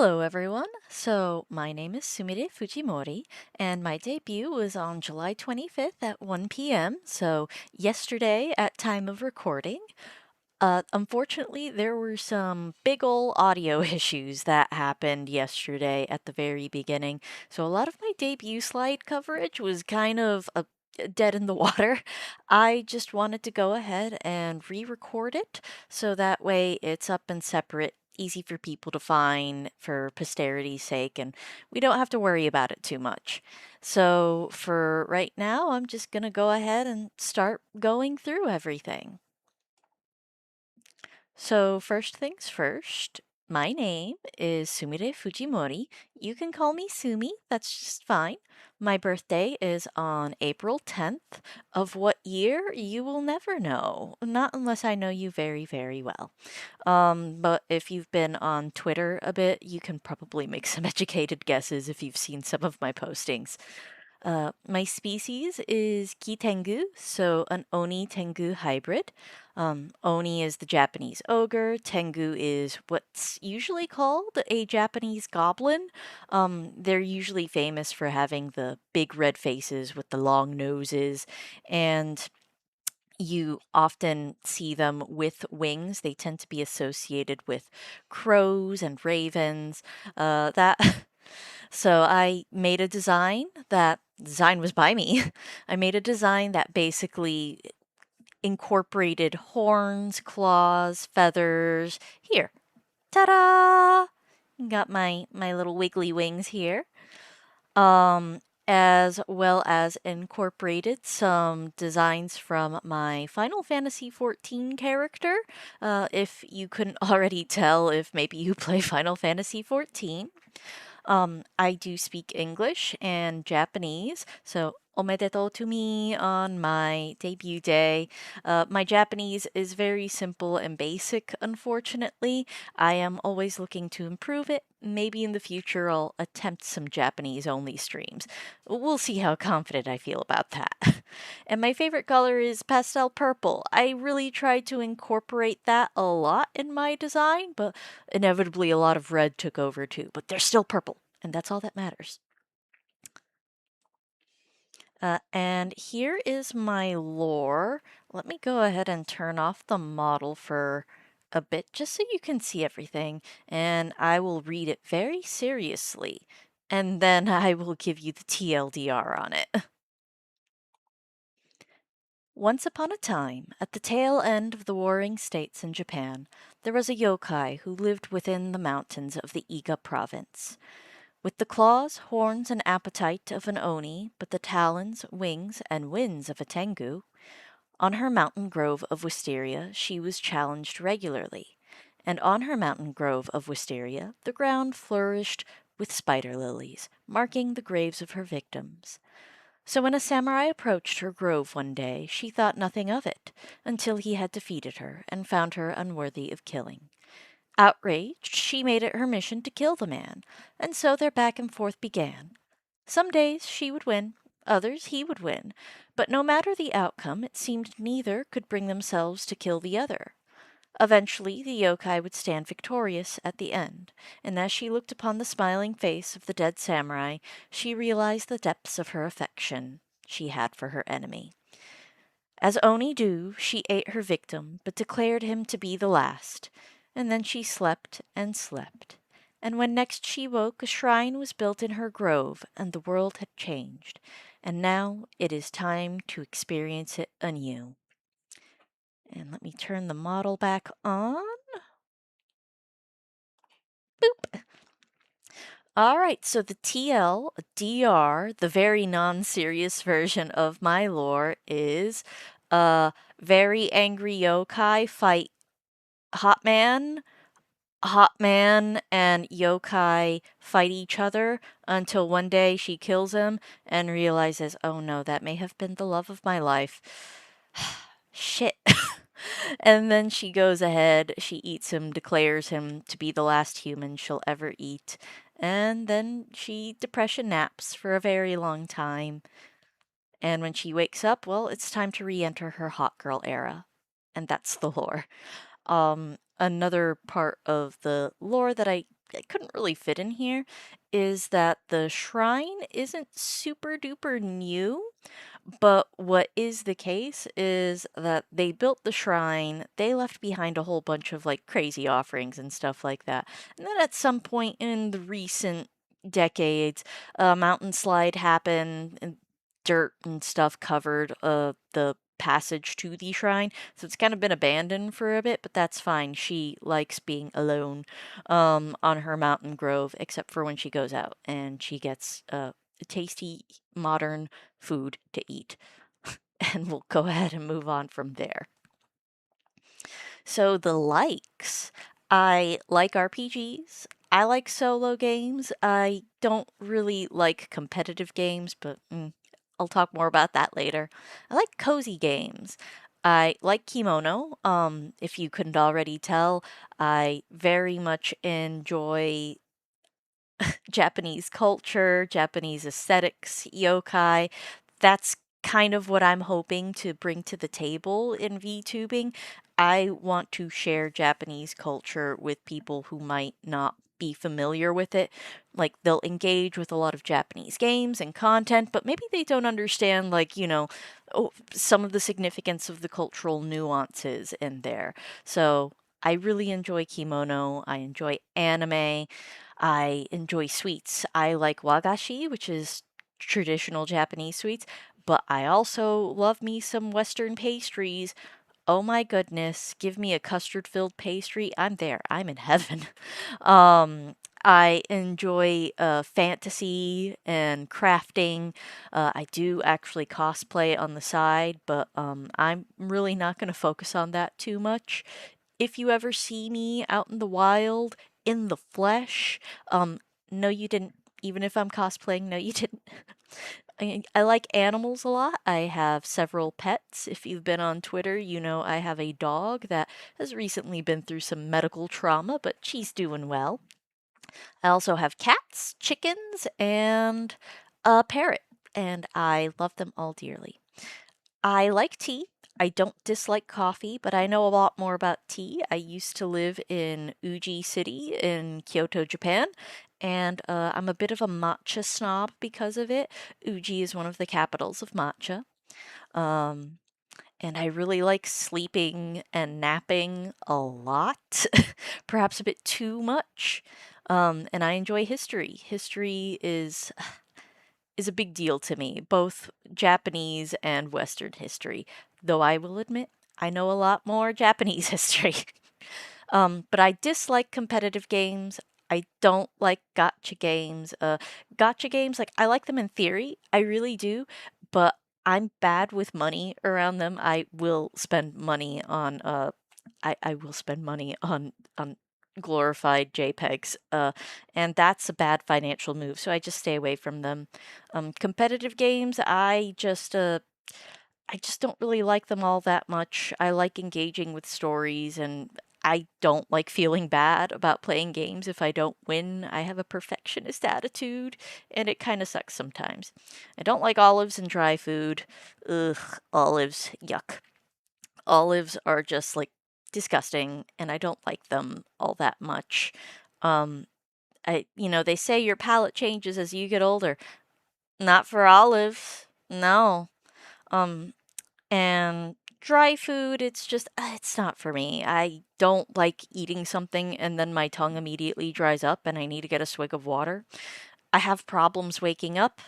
Hello, everyone. So, my name is Sumire Fujimori, and my debut was on July 25th at 1 p.m., so yesterday at time of recording. Unfortunately, there were some big ol' audio issues that happened yesterday at the very beginning, so a lot of my debut slide coverage was kind of dead in the water. I just wanted to go ahead and re-record it so that way it's up and separate, easy for people to find for posterity's sake, and we don't have to worry about it too much. So for right now, I'm just gonna go ahead and start going through everything. So, first things first, my name is Sumire Fujimori. You can call me Sumi, that's just fine. My birthday is on April 10th. Of what year, you will never know. Not unless I know you very, very well. But if you've been on Twitter a bit, you can probably make some educated guesses if you've seen some of my postings. My species is Kitengu, so an Oni Tengu hybrid. Oni is the Japanese ogre. Tengu is what's usually called a Japanese goblin. They're usually famous for having the big red faces with the long noses, and you often see them with wings. They tend to be associated with crows and ravens. That So I made a design was by me. I made a design that basically incorporated horns, claws, feathers. Here, ta-da! Got my little wiggly wings here. Um, as well as incorporated some designs from my Final Fantasy XIV character. If you couldn't already tell, if maybe you play Final Fantasy XIV. I do speak English and Japanese, so omedetou to me on my debut day. My Japanese is very simple and basic, unfortunately. I am always looking to improve it. Maybe in the future I'll attempt some Japanese only streams. We'll see how confident I feel about that. And my favorite color is pastel purple. I really tried to incorporate that a lot in my design, but inevitably a lot of red took over too. But they're still purple, and that's all that matters. And here is my lore. Let me go ahead and turn off the model for a bit just so you can see everything, and I will read it very seriously, and then I will give you the TLDR on it. Once upon a time, at the tail end of the warring states in Japan, there was a yokai who lived within the mountains of the Iga province. With the claws, horns, and appetite of an oni, but the talons, wings, and winds of a tengu, on her mountain grove of wisteria she was challenged regularly, and on her mountain grove of wisteria the ground flourished with spider lilies, marking the graves of her victims. So when a samurai approached her grove one day, she thought nothing of it, until he had defeated her and found her unworthy of killing. Outraged, she made it her mission to kill the man, and so their back and forth began. Some days she would win, others he would win, but no matter the outcome, it seemed neither could bring themselves to kill the other. Eventually, the yokai would stand victorious at the end, and as she looked upon the smiling face of the dead samurai, she realized the depths of her affection she had for her enemy. As Oni do, she ate her victim, but declared him to be the last, and then she slept and slept. And when next she woke, a shrine was built in her grove, and the world had changed. And now it is time to experience it anew. And let me turn the model back on. Boop. All right, so the TLDR, the very non-serious version of my lore, is very angry yokai fight Hot Man. Hot Man and yokai fight each other until one day she kills him and realizes, oh no, that may have been the love of my life. Shit. And then she goes ahead, she eats him, declares him to be the last human she'll ever eat, and then she depression naps for a very long time. And when she wakes up, well, it's time to re enter her hot girl era. And that's the lore. Another part of the lore that I it couldn't really fit in here is that the shrine isn't super duper new. But what is the case is that they built the shrine, they left behind a whole bunch of like crazy offerings and stuff like that. And then at some point in the recent decades, a mountain slide happened and dirt and stuff covered the passage to the shrine. So it's kind of been abandoned for a bit, but that's fine. She likes being alone on her mountain grove, except for when she goes out and she gets tasty modern food to eat. And we'll go ahead and move on from there. So, the likes. I like RPGs. I like solo games. I don't really like competitive games, but I'll talk more about that later. I like cozy games. I like kimono. If you couldn't already tell, I very much enjoy Japanese culture, Japanese aesthetics, yokai. That's kind of what I'm hoping to bring to the table in VTubing. I want to share Japanese culture with people who might not be familiar with it. Like, they'll engage with a lot of Japanese games and content, but maybe they don't understand, like, some of the significance of the cultural nuances in there. So, I really enjoy kimono. I enjoy anime. I enjoy sweets. I like wagashi, which is traditional Japanese sweets, but I also love me some Western pastries. Oh my goodness, give me a custard filled pastry. I'm there. I'm in heaven. Um, I enjoy fantasy and crafting. I do actually cosplay on the side, but I'm really not going to focus on that too much. If you ever see me out in the wild, in the flesh, um, no, you didn't. Even if I'm cosplaying, no, you didn't. I like animals a lot. I have several pets. If you've been on Twitter, you know I have a dog that has recently been through some medical trauma, but she's doing well. I also have cats, chickens, and a parrot, and I love them all dearly. I like tea. I don't dislike coffee, but I know a lot more about tea. I used to live in Uji City in Kyoto, Japan, and I'm a bit of a matcha snob because of it. Uji is one of the capitals of matcha. Um, and I really like sleeping and napping a lot, perhaps a bit too much. And I enjoy history. History is a big deal to me, both Japanese and Western history, though I will admit I know a lot more Japanese history. But I dislike competitive games. I don't like gotcha games. Gotcha games, like, I like them in theory, I really do, but I'm bad with money around them. I will spend money on glorified JPEGs, and that's a bad financial move, so I just stay away from them. Competitive games, I just don't really like them all that much. I like engaging with stories, and I don't like feeling bad about playing games if I don't win. I have a perfectionist attitude, and it kind of sucks sometimes. I don't like olives and dry food. Ugh, olives, yuck. Olives are just like disgusting, and I don't like them all that much. Um, they say your palate changes as you get older. Not for olives. No. Um, and dry food, it's just, it's not for me. I don't like eating something and then my tongue immediately dries up and I need to get a swig of water. I have problems waking up.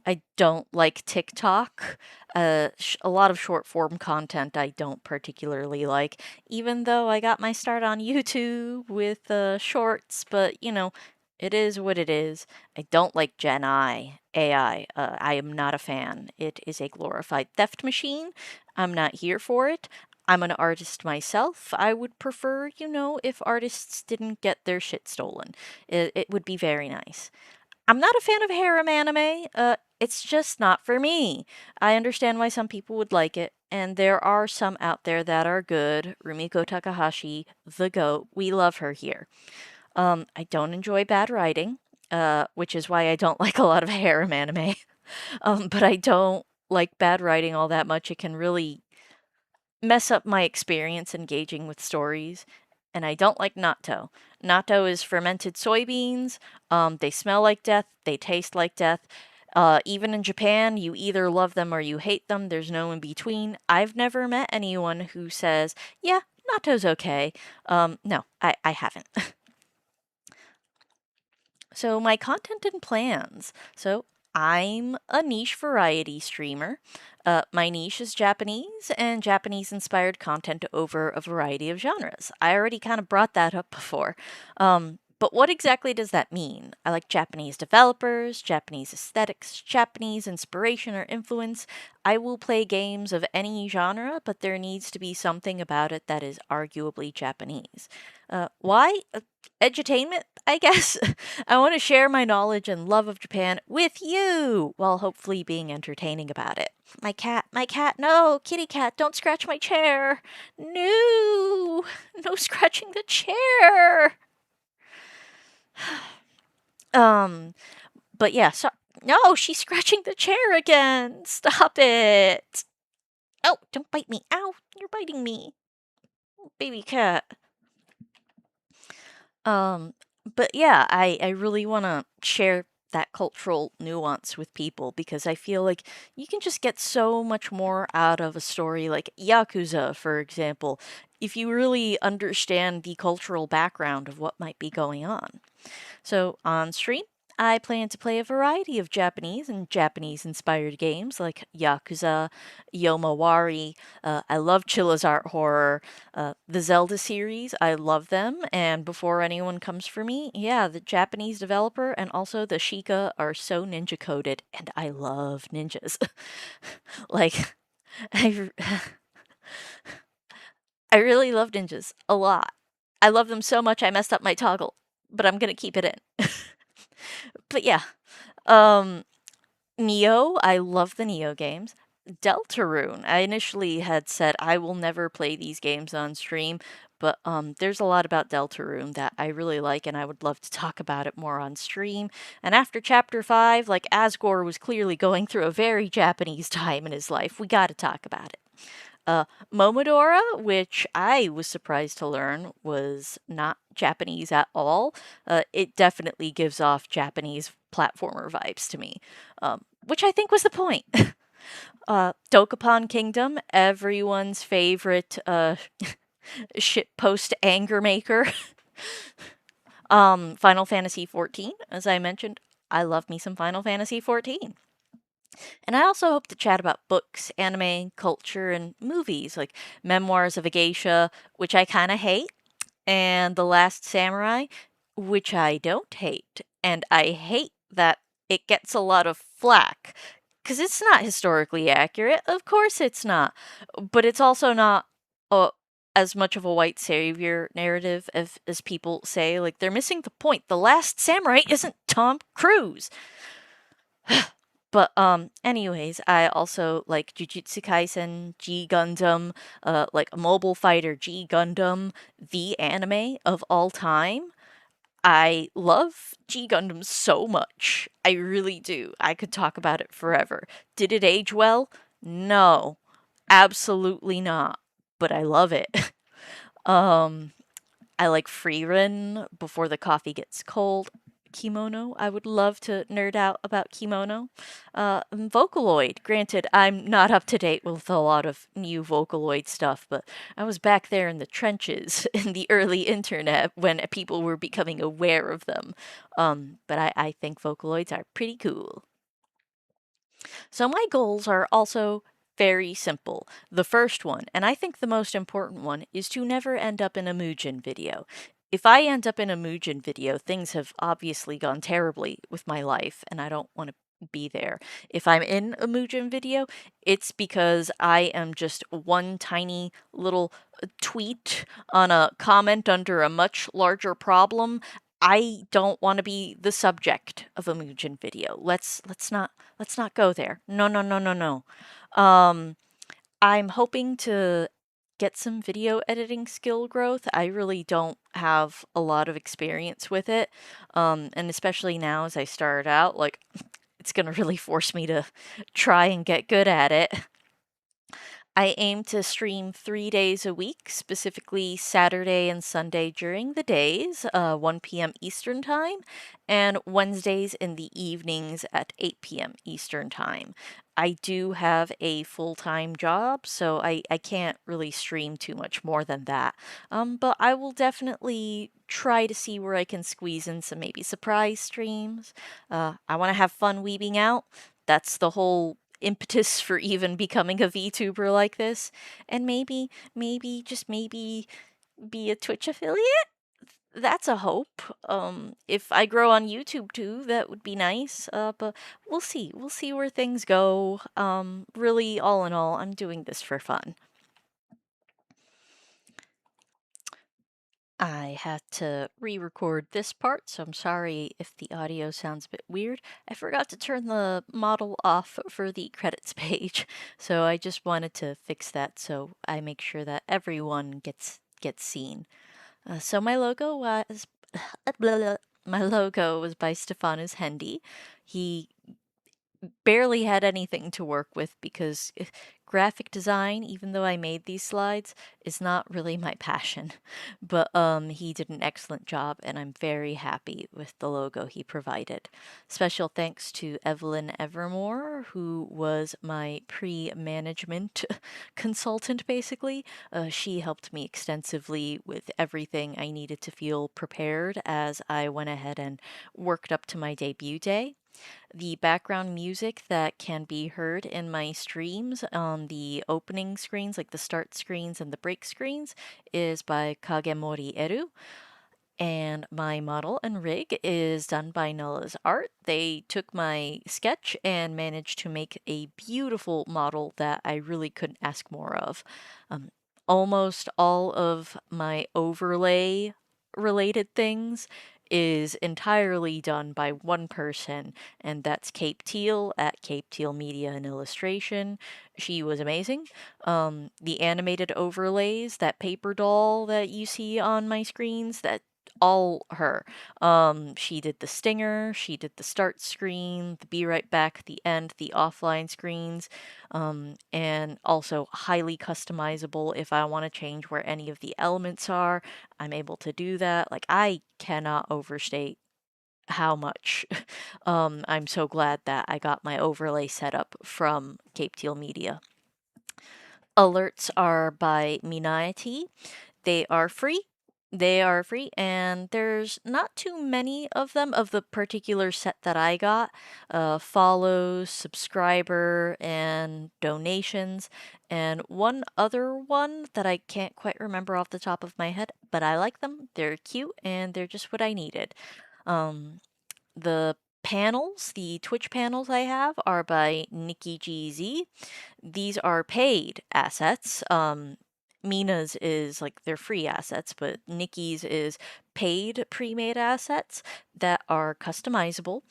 I don't like TikTok. A lot of short form content I don't particularly like, even though I got my start on YouTube with shorts, but it is what it is. I don't like Gen AI. I am not a fan. It is a glorified theft machine. I'm not here for it. I'm an artist myself. I would prefer, if artists didn't get their shit stolen. It would be very nice. I'm not a fan of harem anime. It's just not for me. I understand why some people would like it, and there are some out there that are good. Rumiko Takahashi, the GOAT, we love her here. I don't enjoy bad writing, which is why I don't like a lot of harem anime. But I don't like bad writing all that much. It can really mess up my experience engaging with stories. and I don't like natto. Natto is fermented soybeans. They smell like death. They taste like death. Even in Japan, you either love them or you hate them. There's no in between. I've never met anyone who says, yeah, natto's okay. No, I haven't. So, my content and plans. So, I'm a niche variety streamer. My niche is Japanese and Japanese inspired content over a variety of genres. I already kind of brought that up before. But what exactly does that mean? I like Japanese developers, Japanese aesthetics, Japanese inspiration or influence. I will play games of any genre, but there needs to be something about it that is arguably Japanese. Why? Edutainment, I guess. I want to share my knowledge and love of Japan with you while hopefully being entertaining about it. My cat, no, kitty cat, don't scratch my chair. No, no scratching the chair. Um, but yeah, so no, she's scratching the chair again. Stop it. Oh, don't bite me. Ow, you're biting me. Baby cat. Um, but yeah, I really want to share that cultural nuance with people because I feel like you can just get so much more out of a story like Yakuza, for example, if you really understand the cultural background of what might be going on. So on stream, I plan to play a variety of Japanese and Japanese inspired games like Yakuza, Yomawari. I love Chilla's art horror. The Zelda series, I love them. And before anyone comes for me, yeah, the Japanese developer and also the Sheikah are so ninja coded, and I love ninjas. Like, I, I really love ninjas a lot. I love them so much I messed up my toggle, but I'm gonna keep it in. But yeah, um, Neo, I love the Neo games. Deltarune, I initially had said I will never play these games on stream, but there's a lot about Deltarune that I really like, and I would love to talk about it more on stream. And after Chapter 5, like Asgore was clearly going through a very Japanese time in his life, we gotta talk about it. Uh, Momodora, which I was surprised to learn was not Japanese at all. It definitely gives off Japanese platformer vibes to me, which I think was the point. Dokapon Kingdom, everyone's favorite shitpost anger maker. Final Fantasy 14, as I mentioned, I love me some Final Fantasy 14. And I also hope to chat about books, anime, culture, and movies like Memoirs of a Geisha, which I kind of hate, and The Last Samurai, which I don't hate. And I hate that it gets a lot of flack because it's not historically accurate. Of course, it's not. But it's also not uh, as much of a white savior narrative as people say. Like, they're missing the point. The Last Samurai isn't Tom Cruise. But anyways, I also like Jujutsu Kaisen, G Gundam, like Mobile Fighter G Gundam, the anime of all time. I love G Gundam so much. I really do. I could talk about it forever. Did it age well? No. Absolutely not. But I love it. um I like Frieren before the coffee gets cold. Kimono. I would love to nerd out about Kimono. Vocaloid. Granted, I'm not up to date with a lot of new Vocaloid stuff, but I was back there in the trenches in the early internet when people were becoming aware of them. But I think Vocaloids are pretty cool. So my goals are also very simple. The first one, and I think the most important one, is to never end up in a Mugen video. If I end up in a Mugen video, things have obviously gone terribly with my life, and I don't want to be there. If I'm in a Mugen video, it's because I am just one tiny little tweet on a comment under a much larger problem. I don't want to be the subject of a Mugen video. Let's not go there. No, no, no, no, no. Um, I'm hoping to get some video editing skill growth. I really don't have a lot of experience with it. And especially now as I start out, like it's gonna really force me to try and get good at it. I aim to stream 3 days a week, specifically Saturday and Sunday during the days, 1 p.m. Eastern Time, and Wednesdays in the evenings at 8 p.m. Eastern Time. I do have a full-time job, so I can't really stream too much more than that. But I will definitely try to see where I can squeeze in some maybe surprise streams. I want to have fun weebing out. That's the whole impetus for even becoming a VTuber like this. And just maybe be a Twitch affiliate? That's a hope. If I grow on YouTube too, that would be nice. But we'll see. We'll see where things go. Really, all in all, I'm doing this for fun. I had to re-record this part, so I'm sorry if the audio sounds a bit weird. I forgot to turn the model off for the credits page, so I just wanted to fix that so I make sure that everyone gets seen. So my logo was my logo was by Stefanus Hendy. He barely had anything to work with because graphic design, even though I made these slides, is not really my passion. But he did an excellent job and I'm very happy with the logo he provided. Special thanks to Evelyn Evermore, who was my pre-management consultant basically. She helped me extensively with everything I needed to feel prepared as I went ahead and worked up to my debut day. The background music that can be heard in my streams on the opening screens, like the start screens and the break screens, is by Kagemori Eru. And my model and rig is done by Nulla's Art. They took my sketch and managed to make a beautiful model that I really couldn't ask more of. Um, Almost all of my overlay related things is entirely done by one person, and that's Cape Teal at Cape Teal Media and Illustration. She was amazing. The animated overlays, that paper doll that you see on my screens, that all her. She did the stinger, she did the start screen, the be right back, the end, the offline screens, and also highly customizable. If I want to change where any of the elements are, I'm able to do that. Like, I cannot overstate how much I'm so glad that I got my overlay set up from Cape Teal Media. Alerts are by Minaiti. They are free. They are free, and there's not too many of them of the particular set that I got. Follows, subscriber, and donations, and one other one that I can't quite remember off the top of my head, but I like them. They're cute, and they're just what I needed. Um, the panels, the Twitch panels I have, are by Nikki GZ. These are paid assets. Mina's is like they're free assets, but Nikki's is paid pre-made assets that are customizable.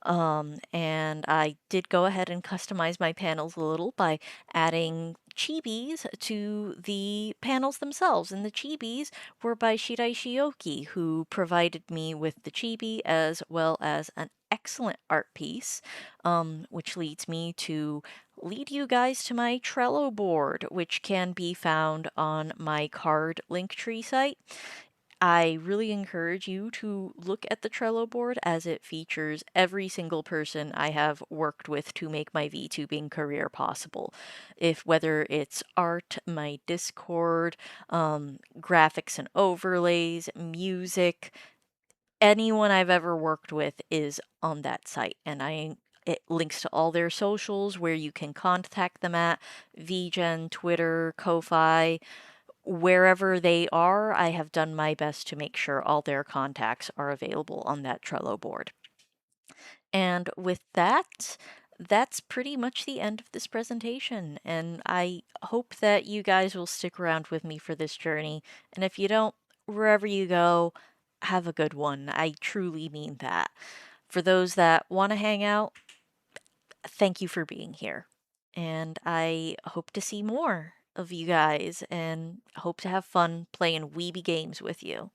And I did go ahead and customize my panels a little by adding chibis to the panels themselves. And the chibis were by Shirai Shioki, who provided me with the chibi as well as an excellent art piece, which leads me to lead you guys to my Trello board, which can be found on my card Linktree site. I really encourage you to look at the Trello board as it features every single person I have worked with to make my VTubing career possible. If whether it's art, my Discord, graphics and overlays, music, anyone I've ever worked with is on that site, and it links to all their socials where you can contact them at VGen, Twitter, Ko-Fi, wherever they are. I have done my best to make sure all their contacts are available on that Trello board. And with that, that's pretty much the end of this presentation, and I hope that you guys will stick around with me for this journey. And if you don't, wherever you go, have a good one. I truly mean that. For those that want to hang out, thank you for being here. And I hope to see more of you guys and hope to have fun playing weeby games with you.